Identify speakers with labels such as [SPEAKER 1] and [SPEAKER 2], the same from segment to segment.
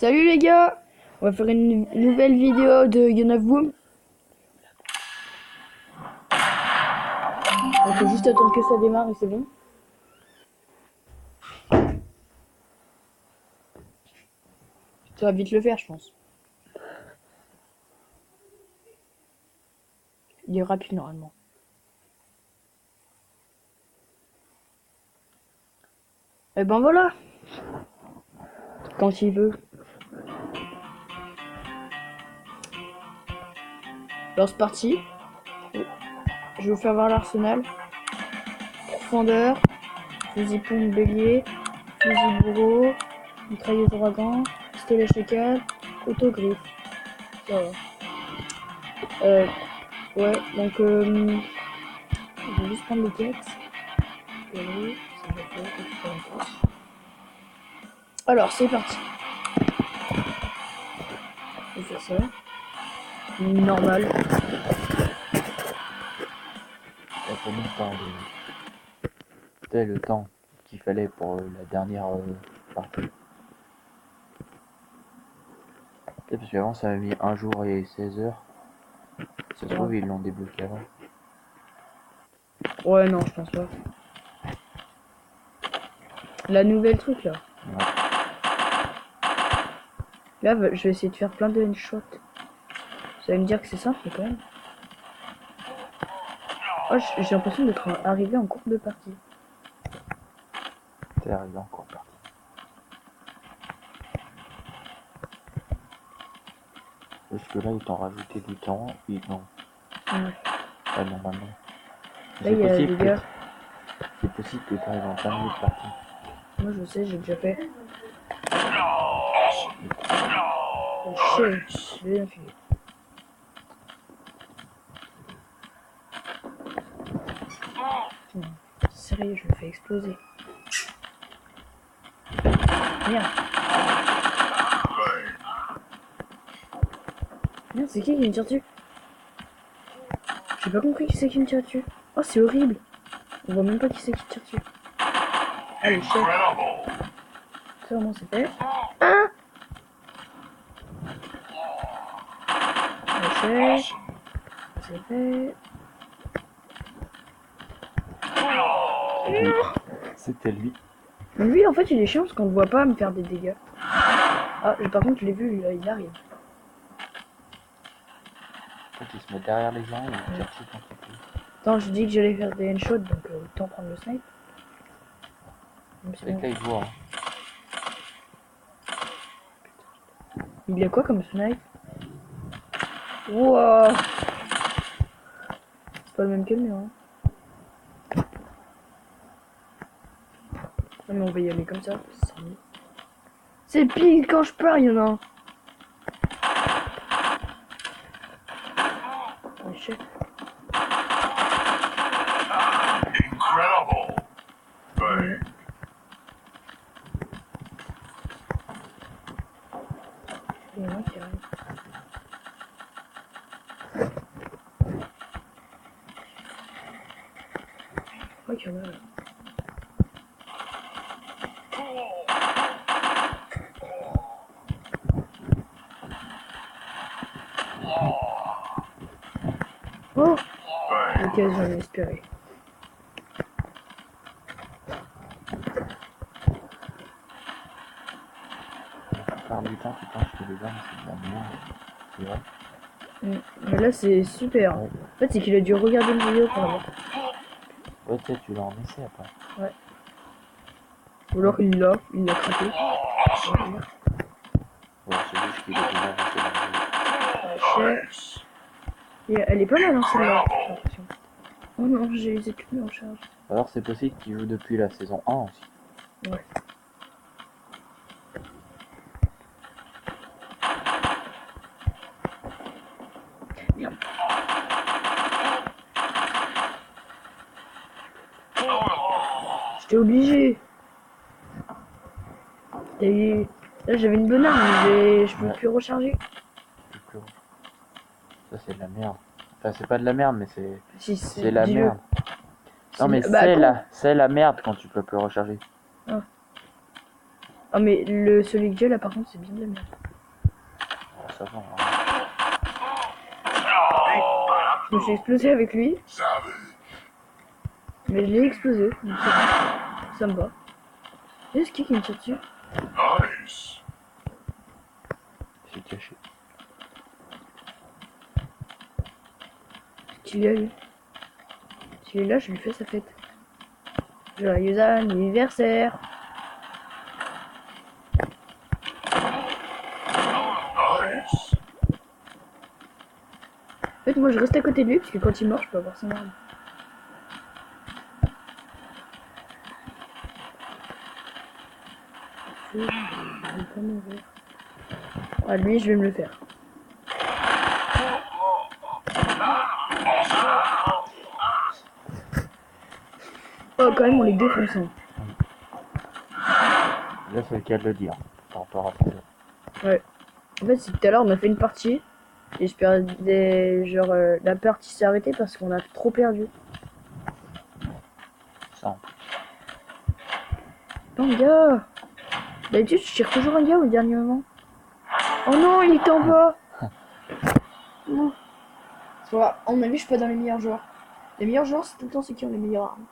[SPEAKER 1] Salut les gars, on va faire une nouvelle vidéo de Yon Boom. Il faut juste attendre que ça démarre et c'est bon. Ça va vite le faire, je pense. Il est rapide normalement. Et ben voilà. Quand il veut. Alors c'est parti. Je vais vous faire voir l'arsenal. Profondeur, fusil pompe bélier, fusil bourreau, mitrailleuse ouragan, pistolet shaker, couteau griffe. Ça va. Ouais, donc je vais juste prendre les quêtes. Alors c'est parti. On fait ça. Normal.
[SPEAKER 2] Ça fait longtemps c'était le temps qu'il fallait pour la dernière partie. Parce qu'avant ça m'a mis 1 jour et 16 heures. Ça se trouve ils l'ont débloqué avant.
[SPEAKER 1] Ouais non je pense pas. La nouvelle truc là.
[SPEAKER 2] Ouais.
[SPEAKER 1] Là je vais essayer de faire plein de headshots. Ça va me dire que c'est simple mais quand même. Oh j'ai l'impression d'être arrivé en cours de partie.
[SPEAKER 2] T'es arrivé encore parti. Parce que là ils t'ont rajouté du temps, ils non.
[SPEAKER 1] Ouais.
[SPEAKER 2] Ah normalement.
[SPEAKER 1] Là il y a des gars.
[SPEAKER 2] C'est possible que tu arrives en 20 minutes partie.
[SPEAKER 1] Moi je sais, j'ai déjà fait. Oh shit, j'ai bien fait. Putain, sérieux, je me fais exploser. Merde. Merde, c'est qui me tire dessus? J'ai pas compris qui c'est qui me tire dessus. Oh, c'est horrible. On voit même pas qui c'est qui tire dessus. Allez, chef. Ça, au moins, c'est fait. Hein? Allez, chef. C'est fait.
[SPEAKER 2] C'était lui.
[SPEAKER 1] Mais lui, en fait, il est chiant parce qu'on le voit pas me faire des dégâts. Ah, par contre, je l'ai vu, il arrive.
[SPEAKER 2] En fait, il se met derrière les gens et il tire dessus quand il peut.
[SPEAKER 1] Attends, je dis que j'allais faire des headshots, donc autant prendre le snipe.
[SPEAKER 2] C'est que là, il voit. Hein.
[SPEAKER 1] Il a quoi comme snipe? Wouah! C'est pas le même que le mien. Hein. Ah, mais on va y aller comme ça. C'est pile quand je pars, il y en a un. Oh, chef.
[SPEAKER 3] Incredible. Bang.
[SPEAKER 1] Il y en a un qui arrive. Je crois qu'il y en a là. Oh!
[SPEAKER 3] Bang.
[SPEAKER 1] L'occasion inespérée.
[SPEAKER 2] La plupart du temps, tu penses que les armes, c'est de la merde. C'est vrai.
[SPEAKER 1] Mais là, c'est super.
[SPEAKER 2] Ouais.
[SPEAKER 1] En fait, c'est qu'il a dû regarder une vidéo pour l'avoir.
[SPEAKER 2] Ouais, tu sais, tu l'as en essai après.
[SPEAKER 1] Ouais. Ou alors il l'a craqué.
[SPEAKER 2] Ouais, c'est juste qu'il a déjà avancé dans le jeu.
[SPEAKER 1] Cherche. Et elle est pas mal, hein, celle-là, j'ai l'impression. Oh non, j'ai les toutes mis en charge.
[SPEAKER 2] Alors, c'est possible qu'il joue depuis la saison 1 aussi.
[SPEAKER 1] Ouais. Merde. J'étais obligé. Et là, j'avais une bonne arme, mais je peux
[SPEAKER 2] Ouais.
[SPEAKER 1] plus recharger.
[SPEAKER 2] Ça, c'est de la merde. Enfin, c'est pas de la merde, mais c'est.
[SPEAKER 1] Si,
[SPEAKER 2] C'est la
[SPEAKER 1] dis-le.
[SPEAKER 2] merde. Non, mais
[SPEAKER 1] Bah,
[SPEAKER 2] c'est la merde quand tu peux plus recharger.
[SPEAKER 1] Ah. Ah mais celui que j'ai là par contre c'est bien de la merde.
[SPEAKER 2] Alors, ça va. Hein.
[SPEAKER 1] Je me suis explosé avec lui,
[SPEAKER 3] Savage.
[SPEAKER 1] mais je l'ai explosé. Donc c'est bon. Ça me va. Et ce qui me tire dessus?
[SPEAKER 3] Nice.
[SPEAKER 2] C'est caché.
[SPEAKER 1] Qu'il est lui. S'il est là, je lui fais sa fête. Joyeux anniversaire.
[SPEAKER 3] Nice.
[SPEAKER 1] En fait, moi je reste à côté de lui parce que quand il meurt, je peux avoir son arme. Je vais pas mourir. Ah, lui, je vais me le faire. Oh, quand même, on les défonce. Hein.
[SPEAKER 2] Là, c'est le cas de le dire. T'en parles après.
[SPEAKER 1] Ouais. En fait, c'est tout à l'heure, on a fait une partie. Et je perdais. Genre, la partie s'est arrêtée parce qu'on a trop perdu.
[SPEAKER 2] Ça.
[SPEAKER 1] Non, gars! D'habitude, je tire toujours un gars au dernier moment. Oh non, il est en bas! Non. C'est pas grave. À mon avis, je suis pas dans les meilleurs joueurs. Les meilleurs joueurs, c'est tout le temps ceux qui ont les meilleures armes.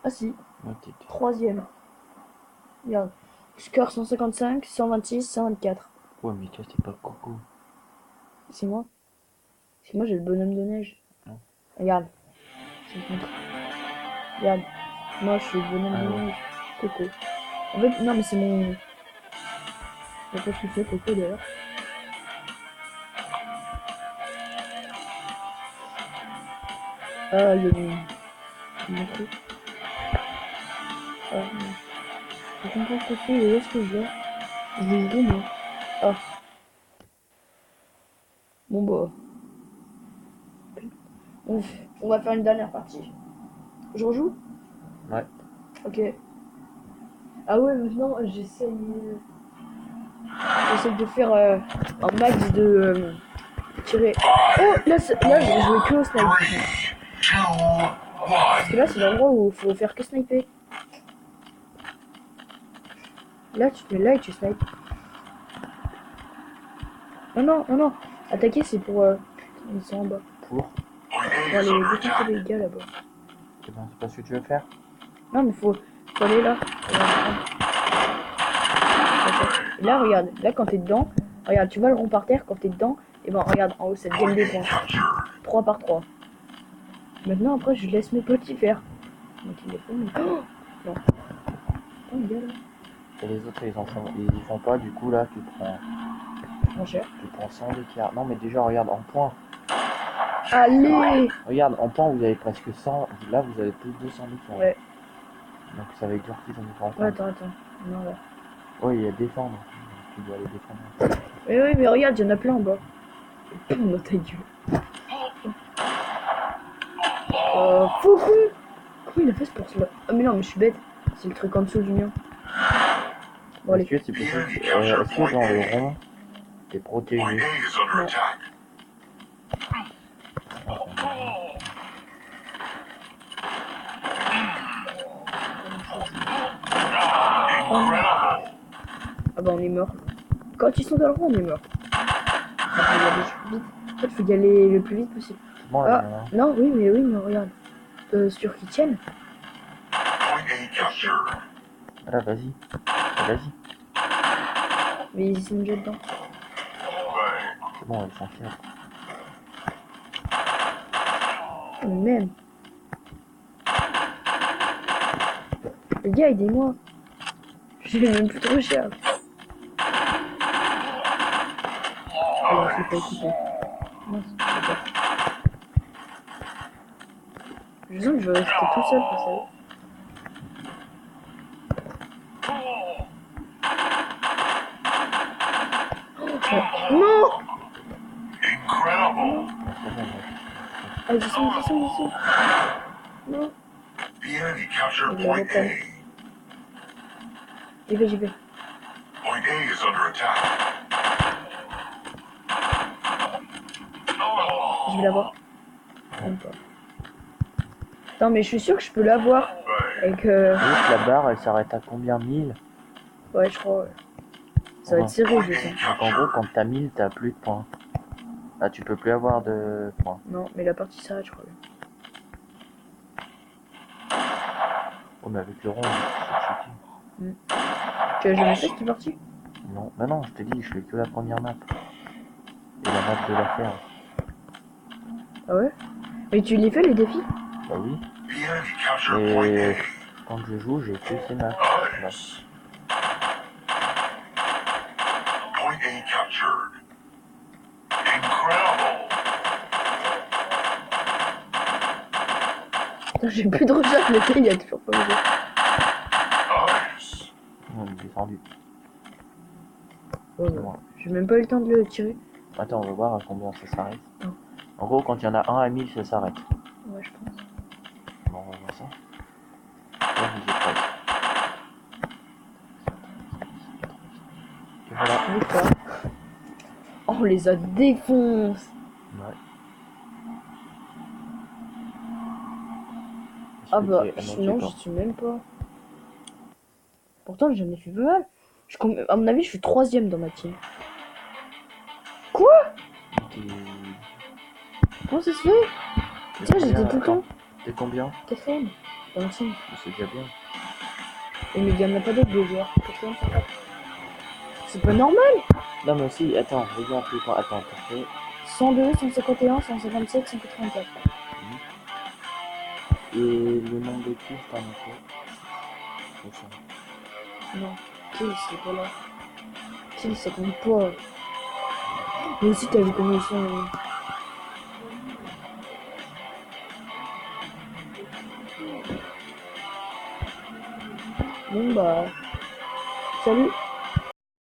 [SPEAKER 1] Ah si,
[SPEAKER 2] Ouais, t'es-
[SPEAKER 1] 3ème. Regarde. Score 155, 126, 124.
[SPEAKER 2] Ouais, mais toi, t'es pas coco.
[SPEAKER 1] C'est moi. C'est moi, j'ai le bonhomme de neige.
[SPEAKER 2] Non.
[SPEAKER 1] Regarde. Je te montre. Regarde. Moi, je suis le bonhomme
[SPEAKER 2] Ah
[SPEAKER 1] de
[SPEAKER 2] ouais.
[SPEAKER 1] neige. Coco. En fait, non, mais c'est mon. Je sais pas ce qu'il fait, Coco d'ailleurs. Ah, il y a mon truc. Ah, non. Je comprends ce que c'est, et où est-ce que je vais? Je vais jouer, moi. Ah. Bon, bah. On va faire une dernière partie. Je rejoue?
[SPEAKER 2] Ouais.
[SPEAKER 1] Ok. Ah ouais, maintenant, j'essaye de faire un max de tirer. Oh, là, là j'ai joué que au snipe.
[SPEAKER 3] 3, 2, 1.
[SPEAKER 1] Parce que là, c'est l'endroit où il faut faire que sniper. Là, tu te mets là et tu snipes. Non, non, non, non. Attaquer, c'est pour... Ils sont en bas.
[SPEAKER 2] Pour.
[SPEAKER 3] Point A
[SPEAKER 1] Pour
[SPEAKER 3] is
[SPEAKER 1] aller
[SPEAKER 3] under
[SPEAKER 1] défoncer
[SPEAKER 3] attack.
[SPEAKER 1] les gars là-bas.
[SPEAKER 2] C'est bon, c'est pas ce que tu veux faire.
[SPEAKER 1] Non, mais faut aller là. Et là, regarde. Là, quand t'es dedans, regarde, tu vois le rond par terre, quand t'es dedans, et ben regarde, en haut, ça te gagne des points. 3 par 3. Maintenant, après, je laisse mes petits faire. Donc, ils le font, mais... Oh non. Oh, le gars, là.
[SPEAKER 2] Et les autres, ils font pas. Du coup, là,
[SPEAKER 1] Mon cher.
[SPEAKER 2] tu prends 100 d'écart. Non, mais déjà, regarde, en points.
[SPEAKER 1] Allez!
[SPEAKER 2] Regarde, en points, vous avez presque 100. Là, vous avez plus de 200 points.
[SPEAKER 1] Ouais.
[SPEAKER 2] Donc, ça veut dire qu'ils ont des points.
[SPEAKER 1] Ouais, attends. Non, là.
[SPEAKER 2] Oui, il y a défendre. Tu dois aller défendre.
[SPEAKER 1] Oui, mais regarde, il y en a plein en bas. Dans ta gueule. Faux con! Comment il a fait ce pour cela? Ah, mais non, mais je suis bête. C'est le truc en dessous du mien. Bon, allez.
[SPEAKER 2] Est-ce que c'est possible? Est-ce que dans le rond, t'es
[SPEAKER 3] Point
[SPEAKER 2] protégé?
[SPEAKER 3] A is under attack. Incredible.
[SPEAKER 1] Ah bah, on est mort. Quand ils sont dans le rond, on est mort. Faut y aller vite. En fait, faut y aller le plus vite possible.
[SPEAKER 2] C'est bon,
[SPEAKER 1] Ah,
[SPEAKER 2] là, il y en a un.
[SPEAKER 1] non, oui, mais regarde. Sur qui tiennent.
[SPEAKER 3] Point A captured.
[SPEAKER 2] Là, vas-y. Vas-y.
[SPEAKER 1] Mais ils sont déjà dedans.
[SPEAKER 3] Bang.
[SPEAKER 2] C'est bon, ils sont fiers.
[SPEAKER 1] Même. Les gars, aidez-moi. Je l'ai même plus trop cher. Alors, je l'ai pas écouté. Mince, c'est pas. Je sens que je vais rester tout seul pour ça. Oh, non!
[SPEAKER 3] Incredible.
[SPEAKER 2] C'est bon,
[SPEAKER 1] Ah, ils sont. Non.
[SPEAKER 3] The enemy captured
[SPEAKER 1] Il
[SPEAKER 3] point
[SPEAKER 1] reprend.
[SPEAKER 3] A.
[SPEAKER 1] J'y vais.
[SPEAKER 3] Point A is under attack.
[SPEAKER 1] Je vais l'avoir. Même pas. Non, mais je suis sûr que je peux l'avoir.
[SPEAKER 3] Bang.
[SPEAKER 1] Avec
[SPEAKER 2] Juste la barre, elle s'arrête à combien? 1000?
[SPEAKER 1] Ouais, je crois. Ouais. Ça va être serré, je sens.
[SPEAKER 2] Donc en gros, quand t'as 1000, t'as plus de points. Là, tu peux plus avoir de points.
[SPEAKER 1] Non, mais la partie s'arrête, je crois.
[SPEAKER 2] Oh, mais avec le rond, c'est cheaté.
[SPEAKER 1] Tu as jamais fait cette partie?
[SPEAKER 2] Non, bah non, je te dis, je fais que la première map. Et la map de la ferme.
[SPEAKER 1] Ah ouais? Mais tu les fais les défis?
[SPEAKER 2] Bah oui.
[SPEAKER 3] The enemy captured point
[SPEAKER 2] Mais
[SPEAKER 3] A.
[SPEAKER 2] quand je joue, j'ai que ces maps.
[SPEAKER 3] Nice. Point A captured. Incredible.
[SPEAKER 1] Putain, j'ai plus de recharge, le gars il a toujours pas bougé.
[SPEAKER 3] Nice.
[SPEAKER 2] On est descendu.
[SPEAKER 1] Ouais,
[SPEAKER 2] C'est moi.
[SPEAKER 1] j'ai même pas eu le temps de le tirer.
[SPEAKER 2] Attends, on va voir à combien ça s'arrête.
[SPEAKER 1] Non.
[SPEAKER 2] En gros, quand il y en a un à 1000, ça s'arrête.
[SPEAKER 1] Ouais, je pense.
[SPEAKER 2] Bon, on va voir ça. Là, vous êtes prêts. Et voilà.
[SPEAKER 1] Bouge pas. Oh, on les a défoncé.
[SPEAKER 2] Ouais.
[SPEAKER 1] Ah bah,
[SPEAKER 2] Expliquer à nos
[SPEAKER 1] sinon, je
[SPEAKER 2] checkers.
[SPEAKER 1] suis même pas. Pourtant, j'en ai fait pas mal. À mon avis, je suis 3ème dans ma team. Quoi?
[SPEAKER 2] T'es-
[SPEAKER 1] Comment ça se fait? Tiens, j'étais
[SPEAKER 2] combien,
[SPEAKER 1] tout le temps
[SPEAKER 2] attends, T'es combien?
[SPEAKER 1] 4ème dans ma team.
[SPEAKER 2] C'est déjà bien.
[SPEAKER 1] Et mais il y en a pas d'autres, 2 joueurs. 4ème, 5ème. C'est pas normal.
[SPEAKER 2] Non, mais aussi, attends, regarde plus quoi. Attends, t'as fait.
[SPEAKER 1] 102, 151, 157, 184.
[SPEAKER 2] Et le nombre de kills, t'en as fait. C'est ça.
[SPEAKER 1] Non, kill, c'est pas là. Kill, ça compte pas. Mais aussi, t'as vu comment ils sont. Bon bah. Salut!